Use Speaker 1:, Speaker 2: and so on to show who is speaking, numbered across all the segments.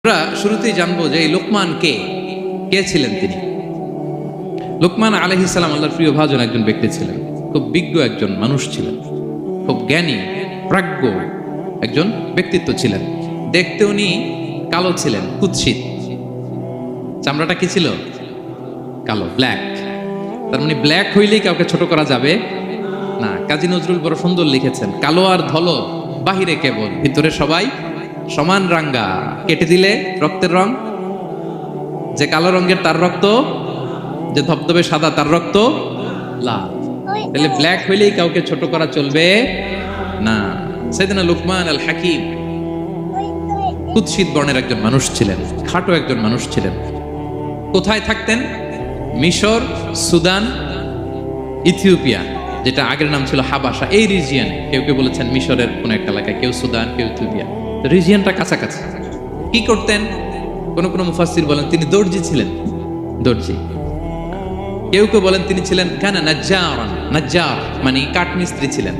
Speaker 1: আমরা শুরুতেই জানবো যে এই লোকমান কে ছিলেন তিনি। লোকমান আলাইহিস সালাম আল্লাহর প্রিয় ভাজন একজন ব্যক্তি ছিলেন, খুব বিজ্ঞ একজন মানুষ ছিলেন, খুব জ্ঞানী প্রাজ্ঞ একজন ব্যক্তিত্ব ছিলেন। দেখতে উনি কালো ছিলেন, কুৎসিত, চামড়াটা কি ছিল? কালো, ব্ল্যাক। তার মানে ব্ল্যাক হইলেই কাউকে ছোট করা যাবে না। কাজী নজরুল বড় সুন্দর লিখেছেন, কালো আর ধলো বাহিরে কেবল, ভিতরে সবাই সমান রাঙ্গা। কেটে দিলে রক্তের রং, যে কালো রঙের তার রক্ত, যে ধবধবে সাদা তার রক্ত লাল। তাহলে ব্ল্যাক হইলেই কাউকে ছোট করা চলবে না। সাইয়েদনা লোকমান আল হাকিম কুৎসিত বর্ণের একজন মানুষ ছিলেন, খাটো একজন মানুষ ছিলেন। কোথায় থাকতেন? মিশর, সুদান, ইথিওপিয়া, যেটা আগের নাম ছিল হাবাসা, এই রিজিয়নে। কেউ কেউ বলেছেন মিশরের কোন একটা এলাকায়, কেউ সুদান, কেউ ইথিওপিয়া। রিজিয়নটা কাছাকাছি। কি করতেন? কোন কোন মুফাসসির বলেন তিনি দর্জি ছিলেন, দর্জি। কেউ কেউ বলেন তিনি ছিলেন কানা নাজ্জারান, নাজ্জার মানে কাঠমিস্ত্রি ছিলেন।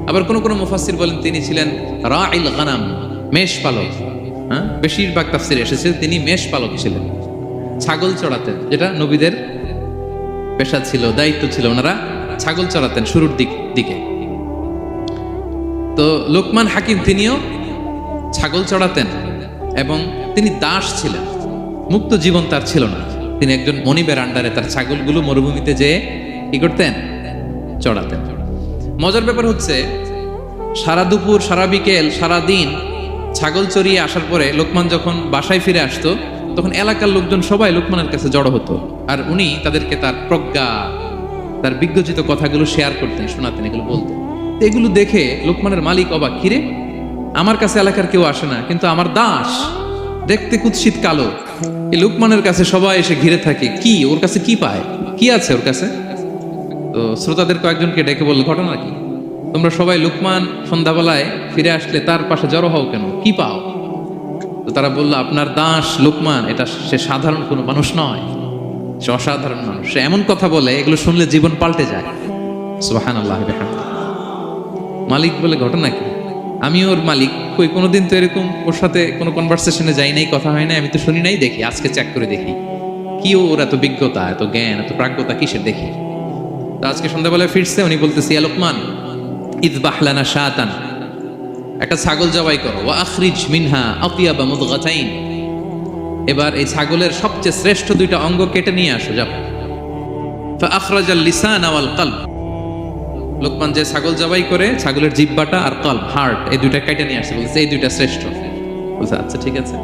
Speaker 1: আবার কোন কোন মুফাসসির বলেন তিনি ছিলেন রাইল গানাম, মেষ পালক। বেশিরভাগ তাফসিরে এসেছে তিনি মেষ পালক ছিলেন, ছাগল চড়াতেন, যেটা নবীদের পেশা ছিল, দায়িত্ব ছিল। ওনারা ছাগল চড়াতেন শুরুর দিকে। তো লোকমান হাকিম তিনিও ছাগল চড়াতেন এবং তিনি দাস ছিলেন, মুক্ত জীবন তার ছিল না। তিনি একজন মনিবের আন্ডারে তার ছাগলগুলো মরুভূমিতে যেয়ে কি করতেন? চড়াতেন। মজার ব্যাপার হচ্ছে, সারা দুপুর, সারা বিকেল, সারা দিন ছাগল চড়িয়ে আসার পরে লোকমান যখন বাসায় ফিরে আসতো, তখন এলাকার লোকজন সবাই লোকমানের কাছে জড়ো হতো, আর উনি তাদেরকে তার প্রজ্ঞা, তার বিজ্ঞচিত কথাগুলো শেয়ার করতেন, শোনাতেন, এগুলো বলতেন। এগুলো দেখে লোকমানের মালিক অবাক, কিরে আমার কাছে এলাকার কেউ আসে না, কিন্তু আমার দাস দেখতে কুৎসিত কালো, এই লোকমানের কাছে সবাই এসে ঘিরে থাকে, কি ওর কাছে কি পায়, কি আছে ওর কাছে? তো শ্রোতাদের কয়েকজনকে ডেকে বলল, ঘটনা কি? তোমরা সবাই লোকমান সন্ধ্যাবেলায় ফিরে আসলে তার পাশে জড়ো হও কেন, কি পাও? তো তারা বলল, আপনার দাস লোকমান, এটা সে সাধারণ কোনো মানুষ নয়, সে অসাধারণ মানুষ। সে এমন কথা বলে, এগুলো শুনলে জীবন পাল্টে যায়। সুবহানাল্লাহ। মালিক বলে, ঘটনা কি? আমি ওর মালিক, কই কোনোদিন তো এরকম ওর সাথে কোনো কনভারসেশনে যাই নাই, কথা হয় নাই, আমি তো শুনি নাই, দেখি আজকে চেক করে দেখি কি ওর এত বিজ্ঞতা, এত জ্ঞান, এত প্রাজ্ঞতা কিসের দেখি। তো আজকে সন্ধ্যাবেলায় ফিরছে, উনি বলতেছি, ইয়া লোকমান ইযবাহ লানা শাতান, একটা ছাগল জবাই করো, ওয়া আখরিজ মিনহা আতিয়াবা মুদগাতাইন, এবার এই ছাগলের সবচেয়ে শ্রেষ্ঠ দুইটা অঙ্গ কেটে নিয়ে আসো, যাও। ফা আখরাজাল লিসান ওয়াল কলব, লোকমান যে ছাগল জবাই করে, ছাগলের জিহ্বাটা আর কলব, হার্ট, এই দুইটা কেটে নিয়ে আসছে, বলছে এই দুইটা শ্রেষ্ঠ। বলছে আচ্ছা ঠিক আছে।